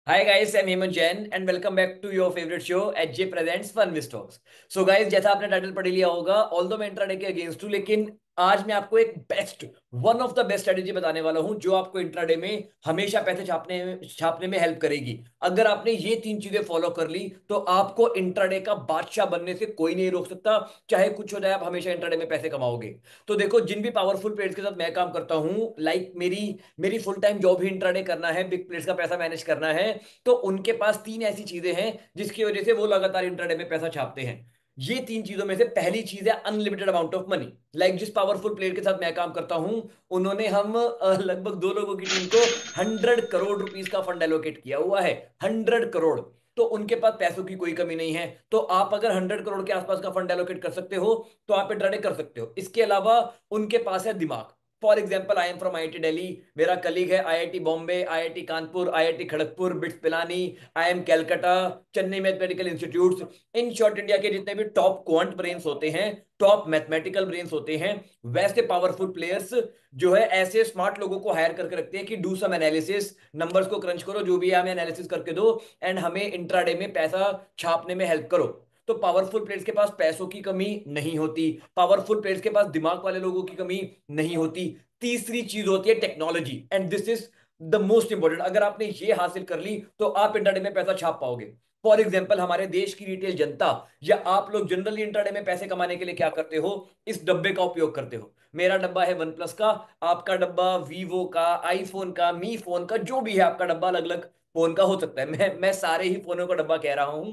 Hi guys, I am Hemant Jain and welcome back to your favourite show HJ presents fun with talks. So guys, जैसा आपने title पढ़ लिया होगा, although मैं intraday के अगेंस्ट हूं, लेकिन आज मैं आपको एक one of the best strategy बताने वाला हूं जो आपको इंट्राडे में हमेशा पैसे छापने छापने में हेल्प करेगी। अगर आपने ये तीन चीजें फॉलो कर ली तो आपको इंट्राडे का बादशाह बनने से कोई नहीं रोक सकता। चाहे कुछ हो जाए, आप हमेशा इंट्राडे में पैसे कमाओगे। तो देखो, जिन भी पावरफुल प्लेयर्स के साथ मैं काम करता हूं, लाइक मेरी मेरी फुल टाइम जॉब ही इंट्राडे करना है, बिग प्लेयर्स का पैसा मैनेज करना है। तो उनके पास तीन ऐसी चीजें हैं जिसकी वजह से वो लगातार इंट्राडे में पैसा छापते हैं। ये तीन चीजों में से पहली चीज है unlimited amount of money. Like जिस पावरफुल प्लेयर के साथ मैं काम करता हूं, उन्होंने हम लगभग दो लोगों की टीम को 100 करोड़ रुपीस का फंड एलोकेट किया हुआ है। 100 करोड़। तो उनके पास पैसों की कोई कमी नहीं है। तो आप अगर 100 करोड़ के आसपास का फंड एलोकेट कर सकते हो तो आप इंट्राडे कर सकते हो। इसके अलावा उनके पास है दिमाग। For example, I am from IIT Delhi. मेरा कलीग है IIT Bombay, IIT Kanpur, IIT Kharagpur, BITS Pilani, IIM Calcutta, Chennai mathematical institute. In short, India के जितने भी टॉप क्वांट ब्रेन्स होते हैं, टॉप मैथमेटिकल ब्रेन्स होते हैं, वैसे पावरफुल प्लेयर्स जो है ऐसे स्मार्ट लोगों को हायर करके रखते हैं कि डू सम एनालिसिस, नंबर्स को क्रंच करो, जो भी है हमें एनालिसिस करके दो एंड हमें इंट्राडे में पैसा छापने में हेल्प करो। तो पावरफुल प्लेयर्स के पास पैसों की कमी नहीं होती। पावरफुल प्लेयर्स के पास दिमाग वाले लोगों की कमी नहीं होती। तीसरी चीज होती है technology, and this is the most important. अगर आपने ये हासिल कर ली तो आप इंट्राडे में पैसा छाप पाओगे। फॉर एग्जाम्पल, हमारे देश की रिटेल जनता या आप लोग जनरली इंट्राडे में पैसे कमाने के लिए क्या करते हो? इस डब्बे का उपयोग करते हो। मेरा डब्बा है वन प्लस का, आपका डब्बा वीवो का, आईफोन का, मी फोन का, जो भी है आपका डब्बा अलग अलग फोन का हो सकता है। मैं सारे ही फोनों का डब्बा कह रहा हूं,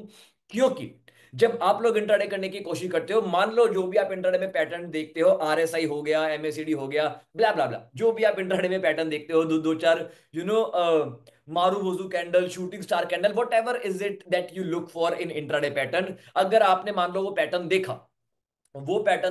क्योंकि जब आप लोग इंट्राडे करने की कोशिश करते हो, मान लो जो भी आप इंट्राडे में पैटर्न देखते हो, आरएसआई हो गया, एमएसीडी हो गया, ब्ला ब्ला ब्ला, जो भी आप इंट्राडे में पैटर्न देखते हो, दो दो चार, you know, marubozu candle, shooting star candle, whatever is it that you look for in intraday pattern. अगर आपने मान लो वो पैटर्न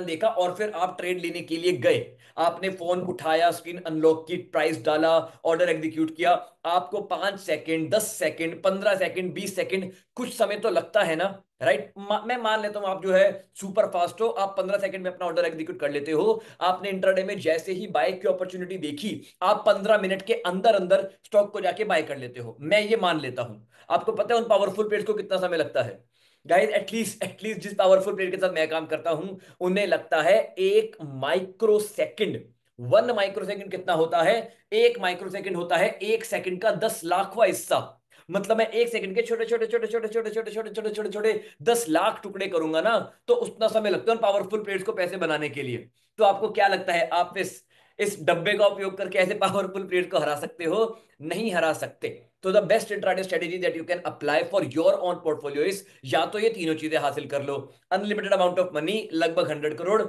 देखा और फिर आप ट्रेड लेने के लिए गए, आपने फोन उठाया, स्क्रीन अनलॉक की, प्राइस डाला, ऑर्डर एग्जीक्यूट किया, आपको 5 सेकंड, 10 सेकंड, 15 सेकंड, 20 सेकंड, कुछ समय तो लगता है ना, राइट? मैं मान लेता हूं आप जो है सुपर फास्ट हो, आप 15 सेकंड में अपना ऑर्डर एग्जीक्यूट कर लेते हो। आपने इंट्राडे में जैसे ही बाय की अपॉर्चुनिटी देखी, आप 15 मिनट के अंदर अंदर स्टॉक को जाके बाय कर लेते हो। मैं ये मान लेता हूं। आपको पता है उन पावरफुल प्लेयर्स को कितना समय लगता है? गाइस, एटलीस्ट जिस पावरफुल प्लेयर के साथ मैं काम करता हूं, उन्हें लगता है 1 माइक्रो सेकंड। 1 माइक्रो सेकंड कितना होता है? 1 माइक्रो सेकंड होता है 1 सेकंड का 10 लाखवां हिस्सा। मतलब मैं 1 सेकंड के छोटे छोटे छोटे छोटे छोटे छोटे छोटे छोटे छोटे छोटे 10 लाख टुकड़े करूंगा ना, तो उतना समय लगता है उन पावरफुल प्लेयर्स को पैसे बनाने के लिए। तो आपको क्या लगता है, आप इस डब्बे का उपयोग करके ऐसे पावरफुल प्लेयर्स को हरा सकते हो? नहीं हरा सकते। तो the best intraday strategy that you can apply for your own portfolio is, या तो ये तीनों चीजें हासिल कर लो: अनलिमिटेड अमाउंट ऑफ मनी, लगभग 100 करोड़,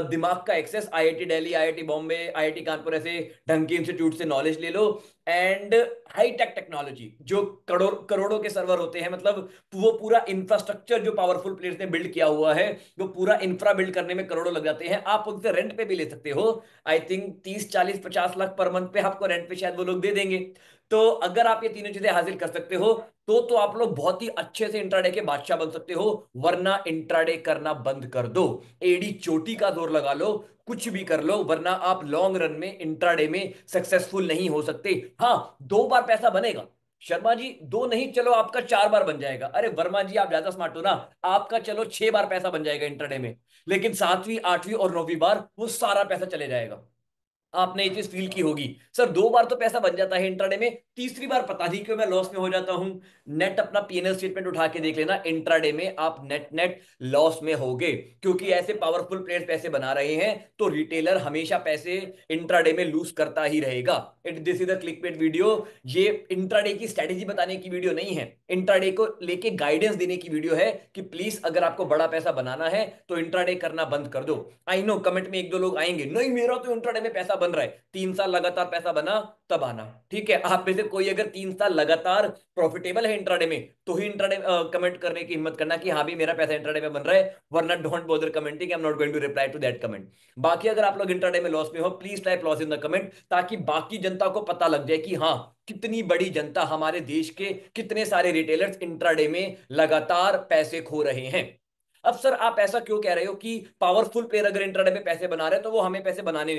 दिमाग का access, IIT Delhi, IIT Bombay, IIT Kanpur ऐसे ढंग के इंस्टीट्यूट से नॉलेज ले लो, एंड हाई टेक टेक्नोलॉजी, जो करोड़ों के सर्वर होते हैं, मतलब वो पूरा इंफ्रास्ट्रक्चर जो पावरफुल प्लेयर्स ने बिल्ड किया हुआ है, वो पूरा इंफ्रा बिल्ड करने में करोड़ों लग जाते हैं। आप उनसे रेंट पे भी ले सकते हो। I think 30 40 50 lakh per month पे आपको रेंट पे शायद वो लोग दे देंगे। तो अगर आप ये तीनों चीजें हासिल कर सकते हो तो आप लोग बहुत ही अच्छे से इंट्राडे के बादशाह बन सकते हो। वरना इंट्राडे करना बंद कर दो। एडी चोटी का जोर लगा लो, कुछ भी कर लो, वरना आप लॉन्ग रन में इंट्राडे में सक्सेसफुल नहीं हो सकते। हाँ, 2 बार पैसा बनेगा शर्मा जी, दो नहीं, चलो आपका 4 बार बन जाएगा। अरे वर्मा जी, आप ज्यादा स्मार्ट हो ना, आपका चलो 6 बार पैसा बन जाएगा इंट्राडे में। लेकिन सातवीं, आठवीं और नौवीं बार वो सारा पैसा चले जाएगा। आपने ये चीज फील की होगी, सर 2 बार तो पैसा बन जाता है इंट्राडे में, तीसरी बार पता नहीं क्यों मैं लॉस में हो जाता हूं। नेट अपना पीएनएल स्टेटमेंट उठा के देख लेना, इंट्राडे में आप नेट नेट लॉस में होगे, क्योंकि ऐसे पावरफुल प्लेयर्स पैसे बना रहे हैं। तो रिटेलर हमेशा पैसे इंट्राडे में लूज करता ही रहेगा। It this is the clickbait video. ये इंट्राडे की स्ट्रेटेजी बताने की वीडियो नहीं है, इंट्राडे को लेके गाइडेंस देने की वीडियो है कि प्लीज अगर आपको बड़ा पैसा बनाना है तो इंट्राडे करना बंद कर दो। आई नो कमेंट में एक दो लोग आएंगे, नहीं मेरा तो इंट्राडे में पैसा बन रहा है, 3 साल लगातार पैसा बना, तब आना। ठीक है, आप में से कोई अगर 3 साल लगातार प्रॉफिटेबल है इंट्राडे में, तो ही इंट्राडे कमेंट करने की हिम्मत करना कि हाँ भी मेरा पैसा इंट्राडे में बन रहा है, वरना don't bother commenting, I am not going to reply to that comment. बाकी अगर आप लोग इंट्राडे में लॉस में हो, please type loss in the comment, ताकि बाकी जनता को पता लग जाए कि हाँ, कितनी बड़ी जनता, हमारे देश के कितने सारे रिटेलर्स इंट्राडे में लगातार पैसे खो रहे हैं। अब सर आप ऐसा क्यों कह रहे हो कि पावरफुल प्लेयर अगर इंट्राडे में पैसे बना रहे हैं तो वो हमें पैसे बनाने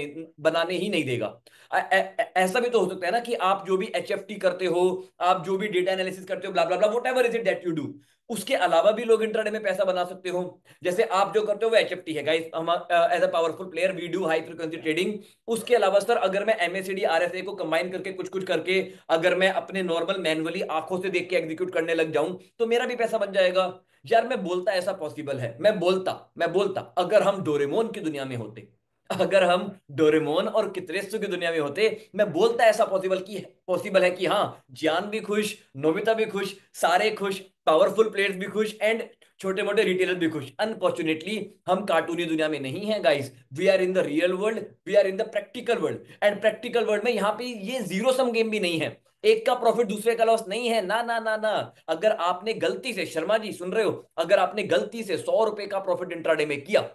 ही नहीं देगा? ऐसा भी तो हो सकता है ना कि आप जो भी एचएफटी करते हो, आप जो भी डेटा एनालिसिस करते हो, blah blah blah, whatever is it that you do, उसके अलावा भी लोग इंट्राडे में पैसा बना सकते हो। जैसे आप जो करते हो वो एचएफटी है गाइस, हम as a powerful player we do high frequency trading. उसके अलावा सर अगर मैं एमएससीडी आरएसए को कंबाइन करके कुछ कुछ करके अगर मैं अपने नॉर्मल मैनुअली आंखों से देख के एग्जीक्यूट करने लग जाऊं तो मेरा भी पैसा बन जाएगा। यार मैं बोलता ऐसा पॉसिबल है, मैं बोलता अगर हम डोरेमोन की दुनिया में होते, अगर हम डोरेमोन और कितरेत्सु की दुनिया में होते, मैं बोलता ऐसा पॉसिबल है कि हाँ, जियान भी खुश, नोबिता भी खुश, सारे खुश, पावरफुल प्लेयर्स भी खुश, एंड छोटे मोटे रिटेलर भी खुश। अनफॉर्चुनेटली हम कार्टूनी दुनिया में नहीं है guys, we are in the real world, we are in the practical world, and practical world में यहाँ पे ये जीरो सम गेम भी नहीं है, एक का प्रॉफिट दूसरे का लॉस नहीं है, ना ना ना ना। अगर आपने गलती से, शर्मा जी सुन रहे हो, अगर आपने गलती से 100 रुपए का प्रॉफिट इंट्राडे में किया,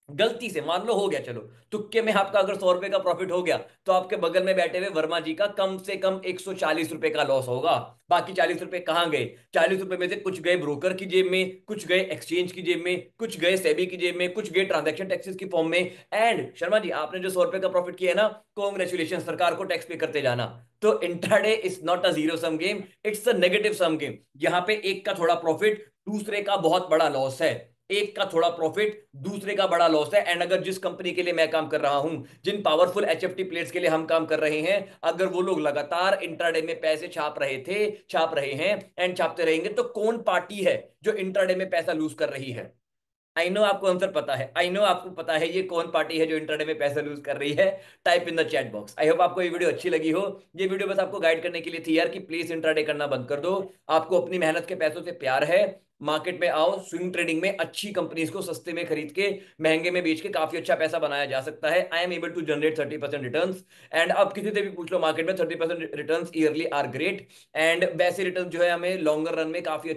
गलती से मान लो हो गया, चलो तुक्के में आपका अगर 100 रुपए का प्रॉफिट हो गया, तो आपके बगल में बैठे हुए वर्मा जी का कम से कम 140 रुपए का लॉस होगा। बाकी 40 रुपए कहाँ गए? 40 रुपए में से कुछ गए ब्रोकर की जेब में, कुछ गए एक्सचेंज की जेब में, कुछ गए सेबी की जेब में, कुछ गए ट्रांजैक्शन टैक्सेस की फॉर्म में। एंड शर्मा जी आपने जो 100 रुपए का प्रॉफिट किया है ना, कॉन्ग्रेचुलेशन, सरकार को टैक्स पे करते जाना। तो intraday is not a zero sum game, it's a negative sum game. यहाँ पे एक का थोड़ा प्रॉफिट दूसरे का बहुत बड़ा लॉस है, एक का थोड़ा प्रॉफिट दूसरे का बड़ा लॉस है। एंड अगर जिस कंपनी के लिए मैं काम कर रहा हूं, जिन पावरफुल एचएफटी प्लेयर्स के लिए हम काम कर रहे हैं, अगर वो लोग लगातार इंट्राडे में पैसे छाप रहे हैं एंड छापते रहेंगे, तो कौन पार्टी है जो इंट्राडे में पैसा लूज कर रही है? आई नो आपको आंसर पता है, आई नो आपको पता है ये कौन पार्टी है जो इंटरडे में पैसा लूज कर रही है। Type in the chat box. I hope आपको ये वीडियो अच्छी लगी हो। ये वीडियो बस आपको गाइड करने के लिए थी यार कि प्लीज इंट्राडे करना बंद कर दो। आपको अपनी मेहनत के पैसों से प्यार है, मार्केट में आओ, स्विंग ट्रेडिंग में अच्छी कंपनीज को सस्ते में खरीद के महंगे में बेच के काफी अच्छा पैसा बनाया जा सकता है। I am able to generate 30% return. And अब किसी से भी पूछ लो मार्केट में 30% return yearly are great. And वैसे रिटर्न जो है हमें लॉन्गर रन में काफी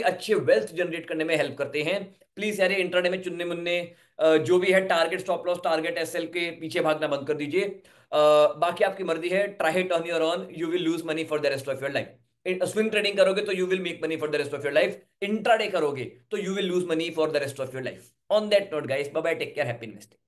अच्छे वेल्थ जनरेट करने में हेल्प करते हैं। प्लीज यार इंट्राडे में चुनने मुन्ने जो भी है target stop loss target SL के पीछे भागना बंद कर दीजिए। बाकी आपकी मर्जी है, try it on your own, you will lose money for the rest of your life. Swing trading करोगे तो you will make money for the rest of your life, intraday करोगे तो you will lose money for the rest of your life. On that note guys, bye bye, take care, happy investing.